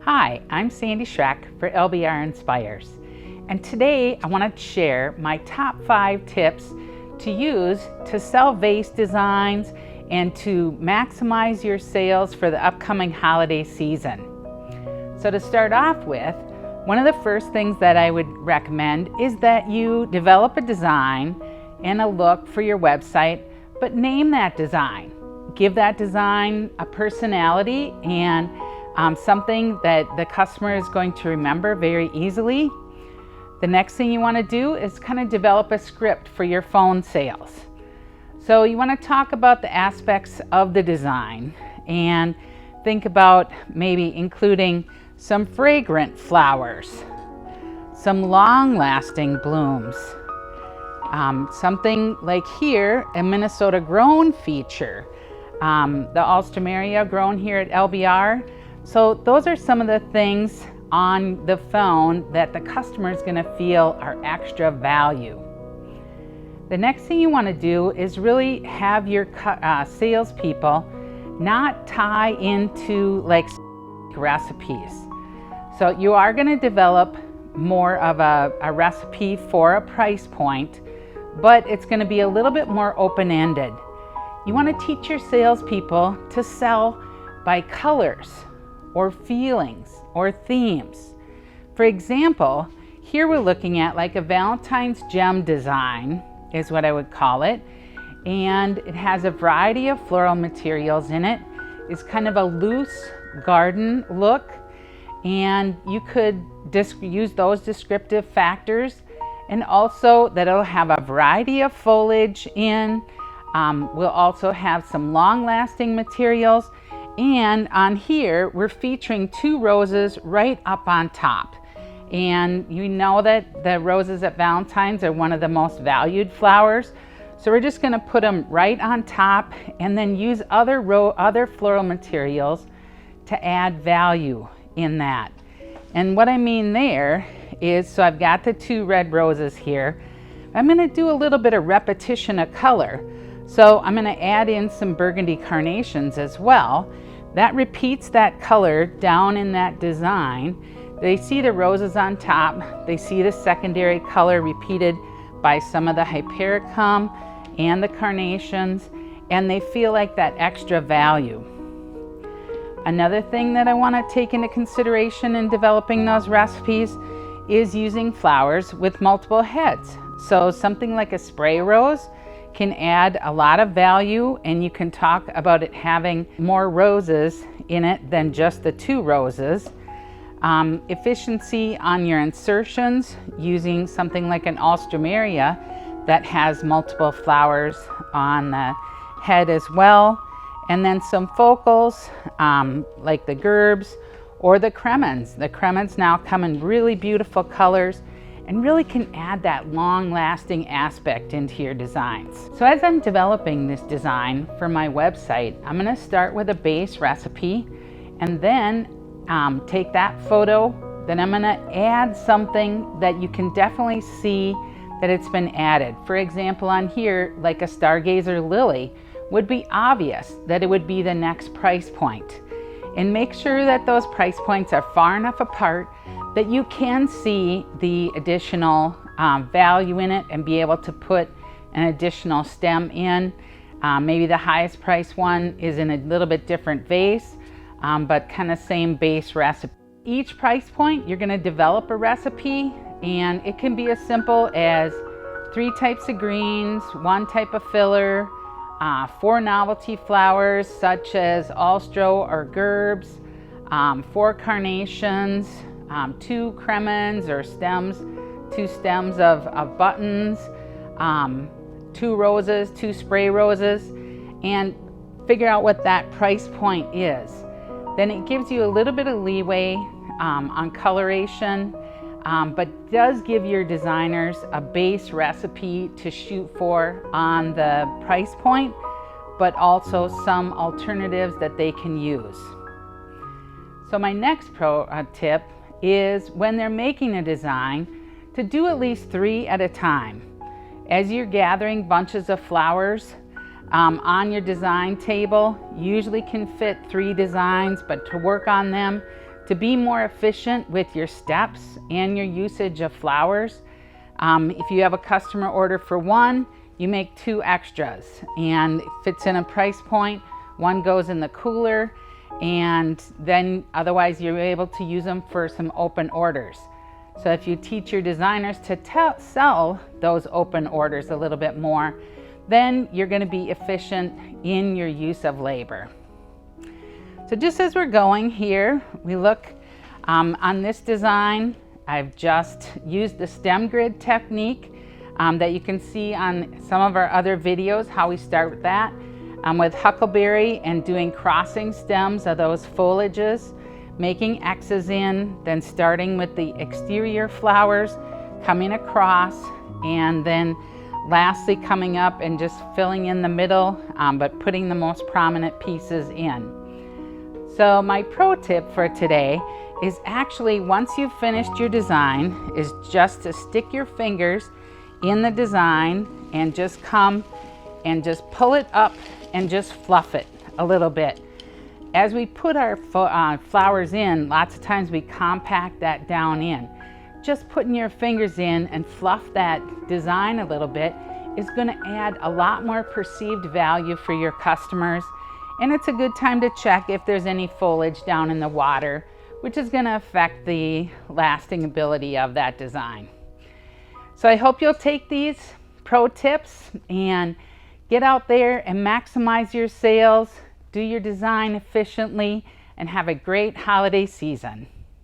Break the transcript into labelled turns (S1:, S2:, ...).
S1: Hi, I'm Sandy Schreck for LBR Inspires, and today I want to share my top 5 tips to use to sell vase designs and to maximize your sales for the upcoming holiday season. So to start off with, one of the first things that I would recommend is that you develop a design and a look for your website, but name that design. Give that design a personality and something that the customer is going to remember very easily. The next thing you want to do is kind of develop a script for your phone sales. So you want to talk about the aspects of the design and think about maybe including some fragrant flowers, some long-lasting blooms, something like here, a Minnesota grown feature, the Alstroemeria grown here at LBR. So those are some of the things on the phone that the customer is going to feel are extra value. The next thing you want to do is really have your salespeople not tie into like recipes. So you are going to develop more of a recipe for a price point, but it's going to be a little bit more open-ended. You want to teach your salespeople to sell by colors or feelings or themes. For example, here we're looking at like a Valentine's gem design is what I would call it, and it has a variety of floral materials in it. It's kind of a loose garden look, and you could use those descriptive factors, and also that it'll have a variety of foliage in. We'll also have some long-lasting materials. And on here, we're featuring 2 roses right up on top. And you know that the roses at Valentine's are one of the most valued flowers. So we're just gonna put them right on top and then use other floral materials to add value in that. And what I mean there is, so I've got the 2 red roses here. I'm gonna do a little bit of repetition of color. So I'm gonna add in some burgundy carnations as well. That repeats that color down in that design. They see the roses on top. They see the secondary color repeated by some of the hypericum and the carnations, and they feel like that extra value. Another thing that I want to take into consideration in developing those recipes is using flowers with multiple heads. So something like a spray rose can add a lot of value, and you can talk about it having more roses in it than just the 2 roses. Efficiency on your insertions using something like an Alstroemeria that has multiple flowers on the head as well. And then some focals like the gerbs or the cremins. The cremins now come in really beautiful colors and really can add that long-lasting aspect into your designs. So as I'm developing this design for my website, I'm gonna start with a base recipe and then take that photo, then I'm gonna add something that you can definitely see that it's been added. For example, on here, like a stargazer lily, would be obvious that it would be the next price point. And make sure that those price points are far enough apart that you can see the additional value in it and be able to put an additional stem in. Maybe the highest price one is in a little bit different vase, but kind of same base recipe. Each price point, you're gonna develop a recipe, and it can be as simple as 3 types of greens, 1 type of filler, 4 novelty flowers such as Alstro or gerbs, 4 carnations, 2 cremins or stems, 2 stems of buttons, 2 roses, 2 spray roses, and figure out what that price point is. Then it gives you a little bit of leeway on coloration, but does give your designers a base recipe to shoot for on the price point, but also some alternatives that they can use. So my next tip is when they're making a design to do at least 3 at a time. As you're gathering bunches of flowers on your design table, usually can fit 3 designs, but to work on them To be more efficient with your steps and your usage of flowers, if you have a customer order for one, you make 2 extras, and if it's in a price point, one goes in the cooler, and then otherwise you're able to use them for some open orders. So if you teach your designers to sell those open orders a little bit more, then you're going to be efficient in your use of labor. So just as we're going here, we look on this design. I've just used the stem grid technique that you can see on some of our other videos, how we start with that. With huckleberry and doing crossing stems of those foliages, making X's in, then starting with the exterior flowers, coming across, and then lastly coming up and just filling in the middle, but putting the most prominent pieces in. So my pro tip for today is actually, once you've finished your design, is just to stick your fingers in the design and just come and just pull it up and just fluff it a little bit. As we put our flowers in, lots of times we compact that down in. Just putting your fingers in and fluff that design a little bit is going to add a lot more perceived value for your customers. And it's a good time to check if there's any foliage down in the water, which is going to affect the lasting ability of that design. So I hope you'll take these pro tips and get out there and maximize your sales, do your design efficiently, and have a great holiday season.